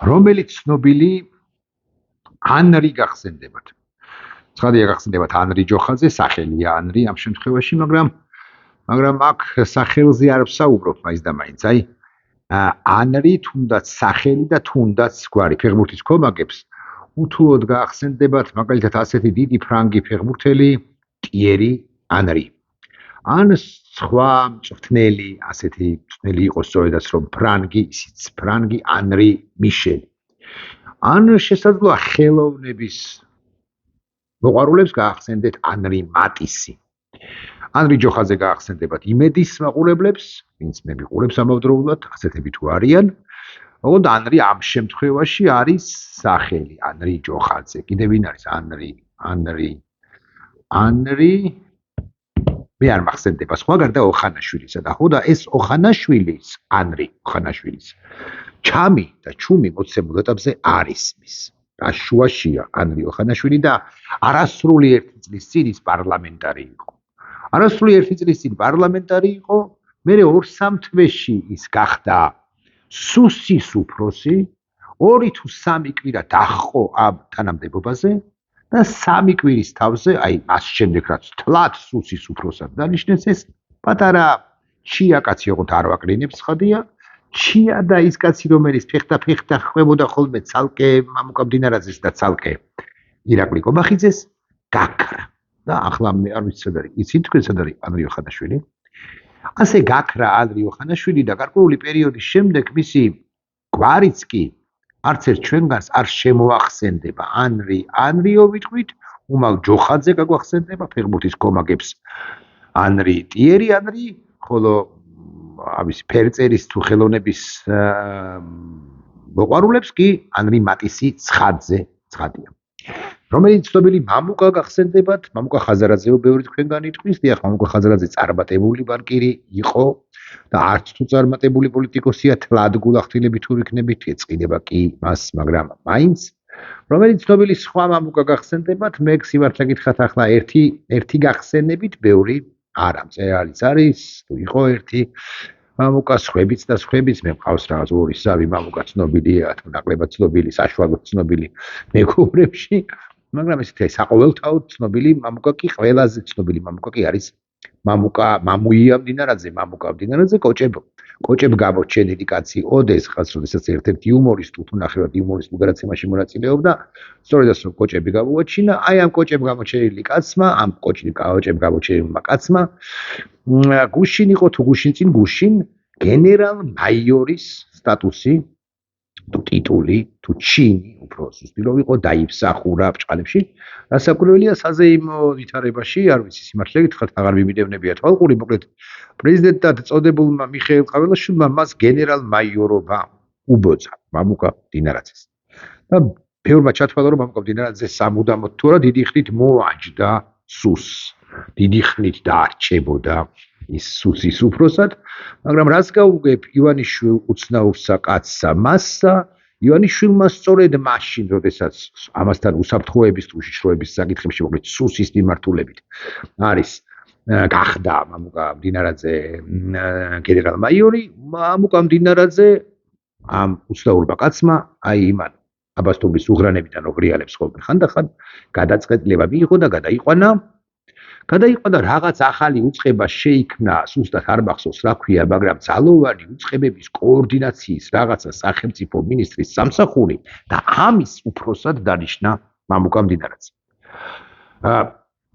რომელიც ცნობილი ანრი გახსენდებათ. ცხადია გახსენდებათ ანრი ჯოხაძე, სახელია ანრი ამ შემთხვევაში, მაგრამ აქ სახელზე არ ვსაუბრობ მაინც და მაინც. აი ანრი თუნდაც სახელი და თუნდაც გვარი ფეხბურთის კომაგებს უთუოდ გაახსენდებათ, მაგალითად ასეთი დიდი ფრანგი ფეხბურთელი ტიერი ანრი. ან სხვა მწვრთნელი, ასეთი მწვრთნელი იყო სწორედაც რომ ფრანგი, ისიც ფრანგი ანრი მიშელი. ან შესაძლოა ხელოვნების მოყვარულებს გაახსენდეთ ანრი მატისი. ანრი ჯოხაძე გაახსენდებათ იმედის მაყურებლებს, ვინც მე მიყურებს ამავდროულად, ასეთები თუ არიან. ოღონდ ანრი ამ შემთხვევაში არის სახელი, ანრი ჯოხაძე. კიდევ ვინ არის ანრი მე არ მახსენდება სხვა გარდა ოხანაშვილისა და ხო და ეს ოხანაშვილის ანრი ოხანაშვილის ჩამი და ჩუმი მოცემულ ეტაპზე არის მის. რა შუაშია ანრი ოხანაშვილი და არასრული 1 წლის წინ ის პარლამენტარი იყო. არასრული 1 წლის წინ პარლამენტარი იყო, მერე 2-3 თვეში ის გახდა სუსის უფროსი, 2 თუ 3 კვირა დაჰყო ამ თანამდებობაზე და 3 კვირის თავზე, აი მას შემდეგ რაც თლად სუსის უფროსად დანიშნეს ეს პატარა ჩია კაცი, ოღონდ არ ვაკრინებს ხადია, ჩია და ის კაცი რომელიც ფეხთა ხვებოდა ხოლმე ცალკე მამუკა მდინარაძეს და ცალკე ირაკლი კობახიძეს გაქრა და ახლა მე არ ვიცი სად არის, იცით თქვენ სად არის ანრი ოხანაშვილი? ასე გაქრა ანრი ოხანაშვილი და გარკვეული პერიოდის შემდეგ მისი გვარიც კი არც ერთ ჩვენგანს არ შემოახსენდება. ანრიო ვიტყვით, უმალ ჯოხაძე გაგვახსენდება ფეხბურთის კომაგებს ანრი ტიერი ანრი, ხოლო ამის ფერწერის თუ ხელოვნების მოყვარულებს კი ანრი მატისი ცხადია. რომელიც ცნობილი მამუკა გახსენდებათ, მამუკა ხაზარაძეო ბევრი თქვენგან იტყვის, დიახ, მამუკა ხაზარაძე წარმატებული ბანკირი იყო და არც თუ წარმატებული პოლიტიკოსია, თლად გულახდილებით თუ იქნებით, ეწყინება კი მას, მაგრამ მაინც რომელიც ცნობილი სხვა მამუკა გახსენდებათ, მე სიმართლე გითხრათ ახლა ერთი გახსენებით ბევრი არა, მწერალიც არის, თუ იყო ერთი მამუკა, სხვებიც და სხვებიც, მე მყავს რაღაც 2-3 მამუკა ცნობილია, თუ ნაკლებად ცნობილი, საშუალოდ ცნობილი მეგობრებში, მაგრამ ესეთი საყოველთაოდ ცნობილი მამუკა კი ყველაზე ცნობილი მამუკა კი არის მამუია მდინარაძე, კოჭებ გამოჩენილი კაცი ოდეს ხას, როდესაც ერთ-ერთი იუმორისტი თუ ნახევრად იუმორისტ ოპერაციაში მონაწილეობდა, სწორედაც რომ კოჭები გამოაჩინა, აი ამ კოჭებ გამოჩენილი კაცმა, გუშინ იყო თუ გუშინ წინ გუშინ გენერალ-მაიორის სტატუსი თუ ტიტული თუ ჩინი უფრო ზუსტად იყო დაიფსახურა ბჭყალებში. რასაკვირველია საზეიმო ვითარებაში, არ ვიცი სიმართლე გითხრათ, აღარ მიმიდევნებია თვალყური, მოკლედ პრეზიდენტად წოდებულმა მიხეილ ყაველაშვილმა მას გენერალ-მაიორობა უბოძა მამუკა მდინარაძეს. და ბევრმა ჩათვალა რომ მამუკა მდინარაძე სამუდამოდ თუ არა დიდი ხნით მოაჯდა სუსს. დიდი ხნით დაარჩებოდა ის სუსის უფროსად, მაგრამ რაც გაუგებ ივანიშვილ უცნაურსა კაცსა მასსა, ივანიშვილმა სწორედ მაშინ, როდესაც ამასთან უსაფრთხოების თუ უშიშროების საკითხებში, მოკლედ სუსის მიმართულებით არის გახდა მამუკა მდინარაძე გენერალ-მაიორი, მამუკა მდინარაძე ამ უცნაურმა კაცმა, აი იმან აბასთობის უღრანებიდან ოღრიალებს ხოლმე ხანდახან გადაწყვეტილება მიიღო და გადაიყვანა რაღაც ახალი უწყება შეიქმნა, სუსტად არ მახსოვს რა ქვია, მაგრამ ძალოვანი უწყებების კოორდინაციის რაღაცა სახელმწიფო მინისტრის სამსახური და ამის უფროსად დანიშნა მამუკა მდინარაძე.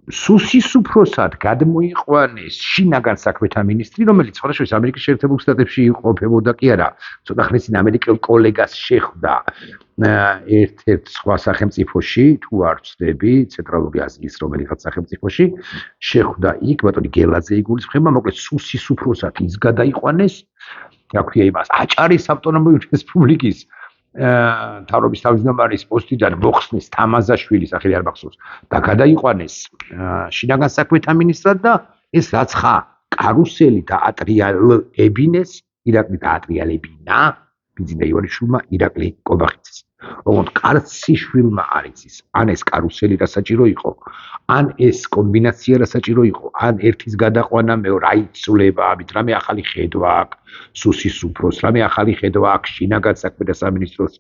სუსის უფროსად გადმოიყვანეს შინაგან საქმეთა მინისტრი, რომელიც სხვადასხვა ამერიკის შეერთებულ შტატებში იმყოფებოდა კი არა, ცოტა ხნის წინ ამერიკელ კოლეგას შეხვდა ერთ-ერთ სხვა სახელმწიფოში, თუ არ ვცდები, ცენტრალური აზიის რომელიღაც სახელმწიფოში, შეხვდა იქ ბატონი გელაძე იგულისხმება, მოკლედ სუსის უფროსად ის გადაიყვანეს, რა ქვია იმას, აჭარის ავტონომიური რესპუბლიკის თავრობის თავმჯდომარის პოსტიდან მოხსნეს თამაზაშვილი, სახელი არ მახსოვს, და გადაიყვანეს შინაგან საქმეთა მინისტრად და ეს რაცხა კარუსელი დაატრიალებინეს, ირაკლი დაატრიალებინა ბიძინა ივანიშვილმა ირაკლი კობახიძის. ოღონდ კაციშვილმა არ იცის, ან ეს კარუსელი რა საჭირო იყო, ან ეს კომბინაცია რა საჭირო იყო, ან ერთის გადაყვანა მეორე რა იცვლება, ამით რამე ახალი ხედვა აქვს სუსის უფროს, რამე ახალი ხედვა აქვს შინაგან საქმეთა სამინისტროს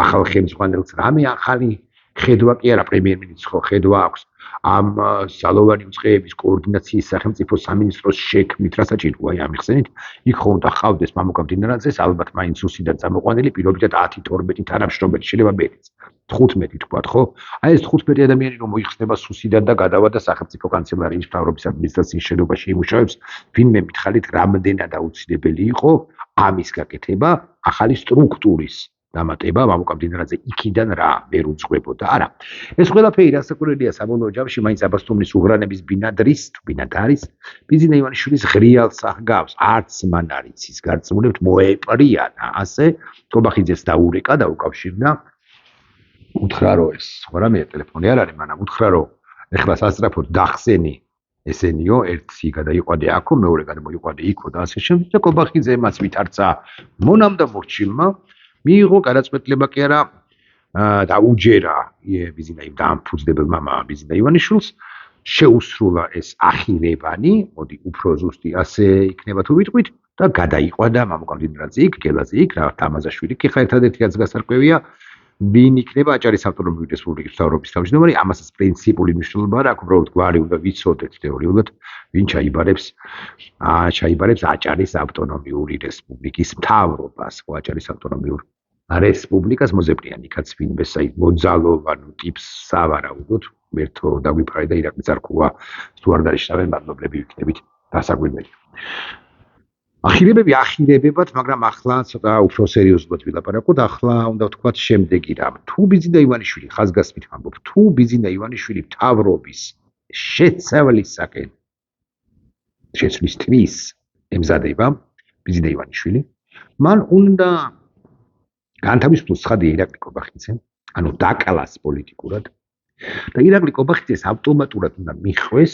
ახალ ხელმძღვანელს, რამე ახალი ხედვა კი არა პრემიერ-მინისტრს ხო ხედვა აქვს ამ ძალოვანი უწყეების კოორდინაციის სახელმწიფო სამინისტროს შექმნით რა საჭიროა აი ამიხსენით იქ ხო უნდა ხავდეს მამუკა მდინარაძეს ალბათ მაინც უსიდან წამოყვანილი პირობითად 10-12 თანამშრომელი შეიძლება მეტიც 15 თქვათ ხო აი ეს 15 ადამიანი რომ მოიხსნება სუსიდან და გადავა და სახელმწიფო კანცელარიის მთავრობის ადმინისტრაციის შენობაში იმუშავებს ვინმე მითხარით რამდენად აუცილებელი იყო ამის გაკეთება ახალი სტრუქტურის დამატება მამუკა მდინარაძე იქიდან რა ვერ უძღვებოდა არა ეს ყველაფერი რასაკვირველია საბოლოო ჯამში მაინც აბასთუმნის უღრანების ბინადრის ბიძინა ივანიშვილის ღრიალს აღგავს არც მან არ იცის გარწმუნებთ მოეპრიანა ასე კობახიძეს დაურეკა და უკავშირდა უთხრა რომ ეს ხო რამეა ტელეფონი არ არის მანამ უთხრა რომ ეხლა სასწრაფოდ დახსენი ესენიო ერთი გადაიყვანე აქო მეორე გადამოიყვანე იქო და ასე შემდეგ და კობახიძემაც ვითარცა მონამ და მორჩილმა მიიღო გადაწყვეტილება კი არა და უჯერა ბიძინა დაამფუძნებელ მამა ბიძინა ივანიშვილს შეუსრულა ეს ახირებანი მოდი უფრო ზუსტი ასე იქნება თუ ვიტყვით და გადაიყვანა მამუკა მდინარაძე იქ გელაძე იქ რა თამაზაშვილი კი ხა ერთადერთი რაც გასარკვევია ვინ იქნება აჭარის ავტონომიური რესპუბლიკის მთავრობის თავმჯდომარე ამასაც პრინციპული მნიშვნელობა არ აქვს უბრალოდ გვარი უნდა ვიცოდეთ თეორიულად ვინ ჩაიბარებს აჭარის ავტონომიური რესპუბლიკის მთავრობას ხო აჭარის ავტონომიურ რესპუბლიკას მოზეპრიანი კაც ვინმე საი მოძალოვანო ტიპს სავარაუდოდ ერთო დაგვიფარე და ირაკლი წარქუა თუ არ დაიშავენ მადლობლები ვიქნებით დასაგვირგველი ახირებები ახირებებად, მაგრამ ახლა ცოტა უფრო სერიოზულად ვილაპარაკოთ, ახლა უნდა ვთქვათ შემდეგი რამ. თუ ბიძინა ივანიშვილი ხაზგასმით ვამბობ, თუ ბიძინა ივანიშვილი მთავრობის შეცვლისაკენ შეცვლისთვის ემზადება ბიძინა ივანიშვილი, მან უნდა განთავისუფლოს ცხადია ირაკლი კობახიძე, ანუ დაკალას პოლიტიკურად და ირაკლი კობახიძეს ავტომატურად უნდა მიხვეს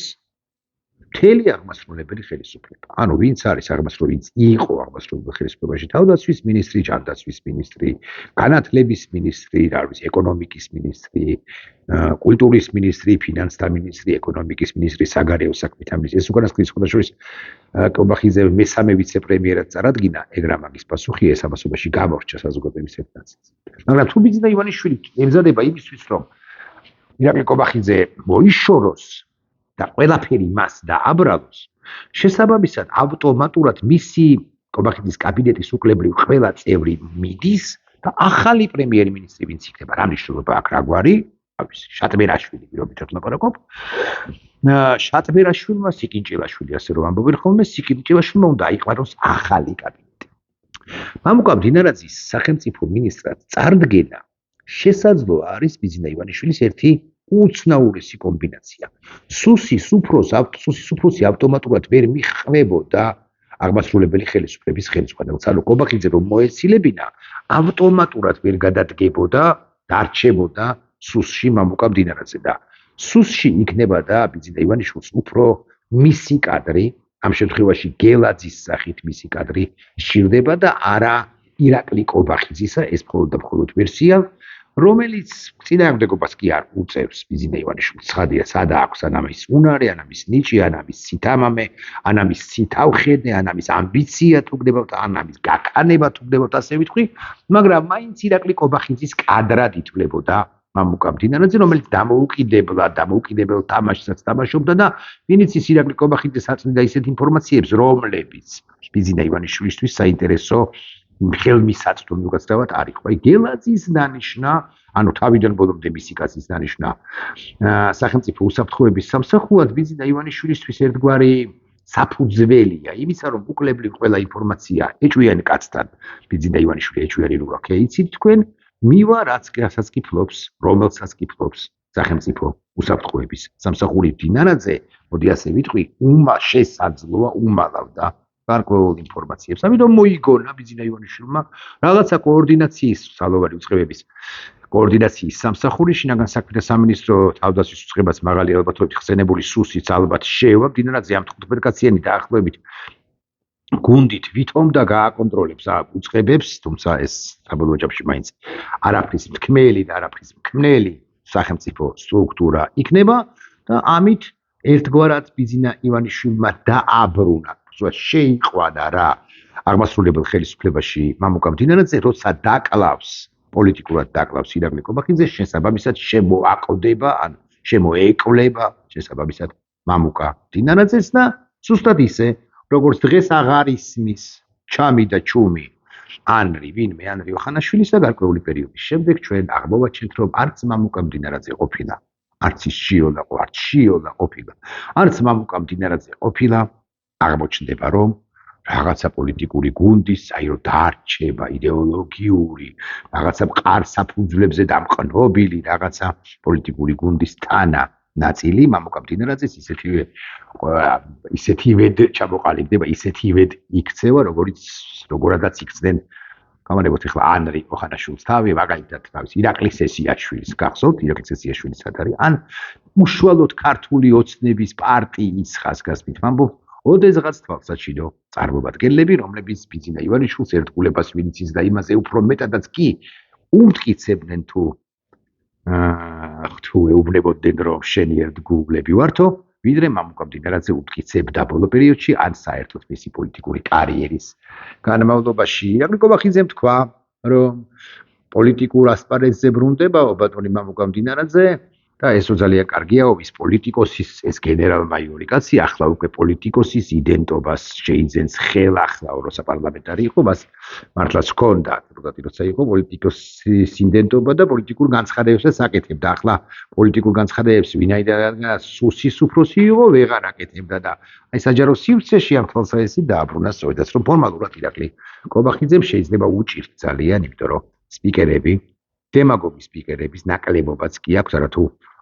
მთელი აღმასრულებელი ხელისუფლება. ანუ ვინც არის აღმასრულებელი, ვინც იყო აღმასრულებელ ხელისუფლებაში, თავდაცვის მინისტრი, ჯანდაცვის მინისტრი, განათლების მინისტრი, რა ვიცი, ეკონომიკის მინისტრი, კულტურის მინისტრი, ფინანსთა მინისტრი, ეკონომიკის მინისტრი, საგარეო საქმეთა მინისტრი. ეს უკანასკნელი სხვადასხვა კობახიძე მესამე ვიცე-პრემიერად წარადგინა, ეგ რა მაგის პასუხია ეს ამასობაში გამორჩა საზოგადოების ერთ ნაწილს. მაგრამ თუ ბიძინა ივანიშვილი ემზადება იმისთვის, რომ ირაკლი კობახიძე მოიშოროს და ყველაფერი მას დააბრალოს, შესაბამისად ავტომატურად მისი კობახიძის კაბინეტის უკლებრივ ყველა წევრი მიდის და ახალი პრემიერ-მინისტრი ვინც იქნება, რა მნიშვნელობა აქვს რა გვარი, შატბერაშვილი პირობითად ლაპარაკობ. შატბერაშვილმა სიკინჭილაშვილი ასე რომ ამბობენ ხოლმე, სიკინჭილაშვილმა უნდა აიყვანოს ახალი კაბინეტი. მამუკა მდინარაძის სახელმწიფო მინისტრად წარდგენა შესაძლოა არის ბიძინა ივანიშვილის ერთი უცნაურესი კომბინაცია. სუსის უფროსი ავტომატურად ვერ მიხვებოდა აღმასრულებელი ხელისუფლების ხელმძღვანელს. ანუ კობახიძე რომ მოეცილებინა, ავტომატურად ვერ გადადგებოდა, დარჩებოდა სუსში მამუკა მდინარაძე და სუსში იქნება და ბიძინა ივანიშვილს უფრო მისი კადრი, ამ შემთხვევაში გელაძის სახით მისი კადრი სჭირდება და არა ირაკლი კობახიძისა, ეს მხოლოდ და მხოლოდ ვერსია რომელიც წინააღმდეგობას კი არ უწევს ბიძინა ივანიშვილს. ცხადია, სადა აქვს ან ამის უნარი, ან ამის ნიჭი, ან ამის ცითამამე, ან ამის ცითავხედე, ან ამის ამბიცია თუ გდებავთ, ან ამის გაქანება თუ გდებავთ, ასე ვიტყვი, მაგრამ მაინც ირაკლი კობახიძის კადრად ითვლებოდა მამუკა მდინარაძე, რომელიც დამოუკიდებელ თამაშსაც თამაშობდა და ვინც ის ირაკლი კობახიძე საწმიდა ისეთ ინფორმაციებს, რომლებიც ბიძინა ივანიშვილისთვის საინტერესო ხელმისაწვდომი უკაცრავად არ იყო. გელაძის დანიშნა, ანუ თავიდან ბოლომდე მისი კაცის დანიშნა სახელმწიფო უსაფრთხოების სამსახურად ბიძინა ივანიშვილისთვის ერთგვარი საფუძველია, იმისა რომ უკლებრივ ყველა ინფორმაცია ეჭვიანი კაცთან ბიძინა ივანიშვილი ეჭვიანი რო აქვს, იცით თქვენ, მივა რასაც კი ფლობს, რომელსაც კი ფლობს სახელმწიფო უსაფრთხოების სამსახური მდინარაძე, მოდი ასე ვიტყვი, შესაძლოა უმალავდა გარკვეულ ინფორმაციებს. ამიტომ მოიგონა ბიძინა ივანიშვილმა რაღაცა კოორდინაციის ძალოვანი უწყებების კოორდინაციის სამსახური შინაგან საქმეთა სამინისტრო თავდაცვის უწყებას მაღალი ალბათობით ხსენებული სუსიც ალბათ შევა მდინარაძე ამ 15 კაციანი დაახლოებით გუნდით ვითომ და გააკონტროლებს უწყებებს, თუმცა ეს საბოლოო ჯამში მაინც არაფრის მთქმელი და არაფრის მქმნელი სახელმწიფო სტრუქტურა იქნება და ამით ერთგვარად ბიძინა ივანიშვილმა დააბრუნა, შეიყვანა რა აღმასრულებელ ხელისუფლებაში მამუკა მდინარაძე, როცა დაკლავს პოლიტიკურად დაკლავს ირაკლი კობახიძეს, შესაბამისად შემოაკვდება, ან შემოეკლება შესაბამისად მამუკა მდინარაძეს და ზუსტად ისე როგორც დღეს აღარ ისმის ჩამი და ჩუმი ანრი ვინმე ანრი ოხანაშვილის და გარკვეული პერიოდის შემდეგ ჩვენ აღმოვაჩენთ რომ არც მამუკა მდინარაძე ყოფილა არც ის შიოლა ყოფილა არც მამუკა მდინარაძე ყოფილა აღმოჩნდება რომ რაღაცა პოლიტიკური გუნდის საირო დარჩება იდეოლოგიური რაღაცა მყარ საფუძვლებზე დამყნობილი რაღაცა პოლიტიკური გუნდის თანა ნაწილი მამუკა მდინარაძეს ისეთივე ჩამოყალიბდება, ისეთივე იქცევა, როგორადაც იქცდნენ გამარებოთ ახლა ანრი ოხანაშვილის თავი, მაგალითად თავის ირაკლი სესიაშვილის გახსოვთ, ირაკლი სესიაშვილის სათავე, ან უშუალოდ ქართული ოცნების პარტიის ხაზგასმით ვამბობ, ოდესღაც თვალსაჩინო წარმომადგენლები, რომლებიც ბიძინა ივანიშვილს ერთგულებას ვინიცის და იმაზე უფრო მეტადაც კი უმტკიცებდნენ თუ ეუბნებოდნენ რომ შენი ერთგულები ვართო, ვიდრე მამუკა მდინარაძე უმტკიცებდა ბოლო პერიოდში ან საერთოდ მისი პოლიტიკური კარიერის განმავლობაში. ირაკლი კობახიძემ თქვა, რომ პოლიტიკურ ასპარეზზე ბრუნდებაო ბატონი მამუკა მდინარაძე და ესო ძალიან კარგიაო ის პოლიტიკოსის, ეს გენერალ-მაიორი კაცი ახლა უკვე პოლიტიკოსის იდენტობას შეიძენს ხელახლა როცა პარლამენტარი იყო, მას მართლაც ჰქონდა, როცა იყო პოლიტიკოსის იდენტობა და პოლიტიკურ განცხადებებსაც აკეთებდა. ახლა პოლიტიკურ განცხადებებს ვინაიდან სუსის უფროსი იყო, ვეღარ აკეთებდა და აი საჯარო სივრცეში ამ თვალსაზრისით დააბრუნა სწორედაც რომ ფორმალურად ირაკლი კობახიძემ შეიძლება უჭირთ ძალიან, იმიტომ რომ სპიკერები დემაგოგი სპიკერების ნაკლებობაც კი აქვს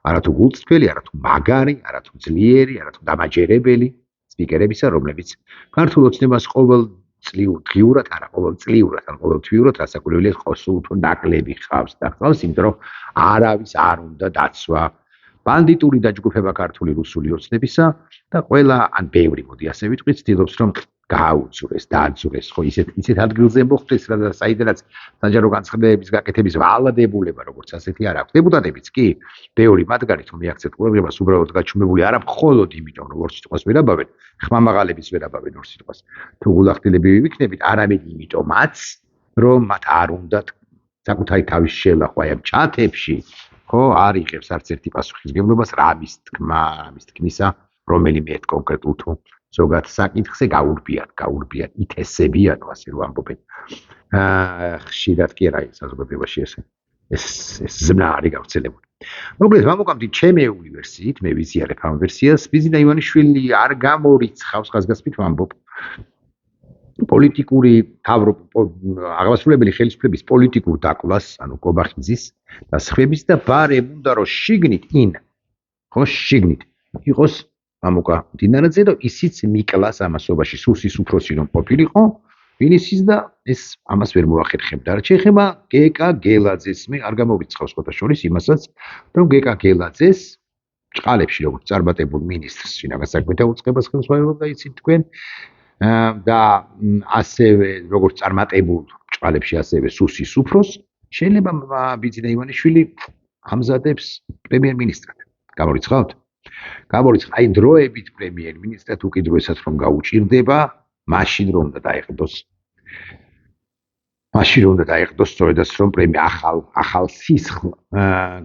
არათუ გულწრფელი, არათუ მაგარი, არათუ ძლიერი, არათუ დამაჯერებელი სპიკერებისა, რომლებიც ქართულ ოცნებას ყოველწლიურად, არა ყოველწლიურად, ან ყოველთვიურად რასაკვირველია სულ უფრო ნაკლები ხავს და ხავს, იმიტომ რომ არავის არ უნდა დაცვა ბანდიტური დაჯგუფება ქართული რუსული ოცნებისა და ყველა ან ბევრი მოდი ასე ვიტყვი, ცდილობს რომ გააუძვრეს, დააძვრეს, ხო ისეთ ადგილზე მოხვდეს, საიდანაც საჯარო განცხადებების გაკეთების ვალდებულება, როგორც ასეთი არ აქვს. დეპუტატებიც კი, ბევრი მათგანი თუ მიაქცევთ ყურადღებას, უბრალოდ გაჩუმებული არა მხოლოდ იმიტომ, რომ ორ სიტყვას ვერ აბავენ, ხმამაღალების ვერ აბავენ ორ სიტყვას. თუ გულახდილებები ვიქნებით, არამედ იმიტომაც, რომ მათ არ უნდათ საკუთარი თავის შელახვა ამ ჩათებში, ხო, არ იღებს არც ერთი პასუხისმგებლობას რამის თქმისა, რომელიმე ერთ კონკრეტულ თუ ზოგად საკითხზე გაურბიან, ითესებიან, ასე რომ ამბობენ. ხშირად კი არა საზოგადოებაში ეს ზმნა არის გავრცელებული. მოკლედ, მამუკამდი ჩემი უნივერსიტეტით, მე ვიზიარებ ამ ვერსიას, ბიძინა ივანიშვილი არ გამორიცხავს ხაზგასმით ვამბობ. პოლიტიკური აღმასრულებელი ხელისუფლების პოლიტიკურ დაკლას, ანუ კობახიძის და სხვების და ბარემ უნდა რომ შიგნით იყოს მამუკა მდინარაძე და ისიც მიკლას ამასობაში სუსის უფროსი რომ ყოფილიყო, ვინიცის და ეს ამას ვერ მოახერხებდა. რაც შეეხება გეკა გელაძეს, მე არ გამოვიწყავს ხოთა შორის იმასაც, რომ გეკა გელაძეს ჭყალებში როგორც წარმატებულ მინისტრს ვინაღაც საქმეთა უწყებას ხელს ვაერობდა იცით თქვენ და ასევე როგორც წარმატებულ ჭყალებში ასევე სუსის უფროს შეიძლება ბიძინა ივანიშვილი ამზადებს პრემიერ-მინისტრად. გამორიცხავთ? გამორიცხავთ, აი დროებით პრემიერ-მინისტრად უკიდურესად რომ გაუჭირდება, მაშინ რომ უნდა დაეყდოს სწორედაც რომ ახალ სისხლ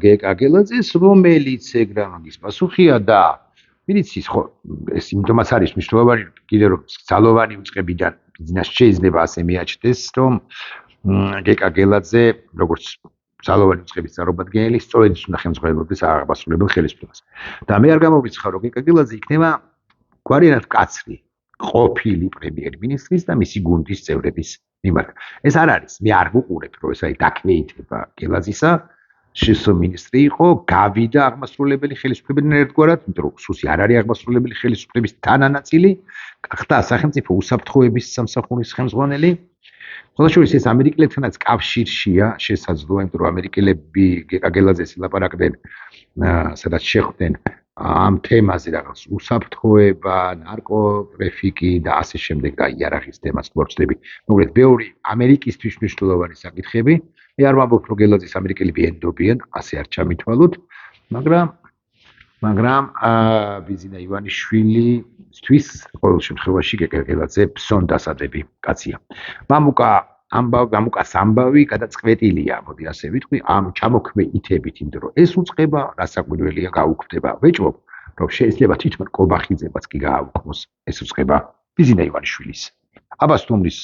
გეკა გელაძეს, რომელიც ეგრა მაგის პასუხია და ვიცი ხო ეს იმიტომაც არის მნიშვნელოვანი კიდე რომ ძალოვანი უწყებიდან ბიზნეს შეიძლება ასე მიაჩნდეს რომ გეკა გელაძე როგორც ძალოვანი უწყების წარმომადგენელი სწორედ ის უნდა ხელმძღვანელობდეს აღმასრულებელ ხელისუფლებას და მე არ გამოვიცხავ რომ გეკა გელაძე იქნება გვარიანად კაცრი ყოფილი პრემიერ-მინისტრის და მისი გუნდის წევრების მიმართ ეს არ არის მე არ ვუყურებ რომ ეს აი დაკვეითება გელაძისა შესო მინისტრი იყო, გავიდა აღმასრულებელი ხელისუფლებიდან ერთგვარად, იმიტომ რომ სუსი არ არის აღმასრულებელი ხელისუფლების თანანაწილი, გახდა სახელმწიფო უსაფრთხოების სამსახურის ხელმძღვანელი. ხოლმე ეს ამერიკელებთანაც კავშირშია შესაძლოა, იმიტომ რომ ამერიკელები გეკა გელაძეს ელაპარაკდნენ, სადაც შეხვდნენ ამ თემაზე რაღაც უსაფრთხოება, ნარკოტრაფიკი და ასე შემდეგ და იარაღის თემას გვაქვს. მოკლედ, ბევრი ამერიკისთვის მნიშვნელოვანი საკითხები. მე არ ვამბობ, რომ გელაძის ამერიკელები ენდობიან, ასე არ ჩამითვალოთ, მაგრამ ბიზინა ივანიშვილისთვის ყოველ შემთხვევაში გელაძე ფსონდასადები კაცია. მამუკას ამბავი გადაწყვეტილია, მოდი ასე ვიტყვი, ამ ჩამოქმედებით, იმიტომ რომ ეს უწყება, რასაკვირველია გაუქმდება. ვეჭვობ, რომ შეიძლება თვითონ კობახიძეებაც კი გააუქმოს ეს უწყება ბიზინა ივანიშვილის. აბასთუმრის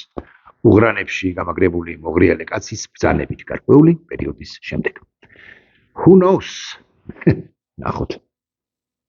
უღრანებში გამაგრებული მოღრიალე კაცის ბრძანებით გარკვეული პერიოდის შემდეგ. Who knows? ნახოთ.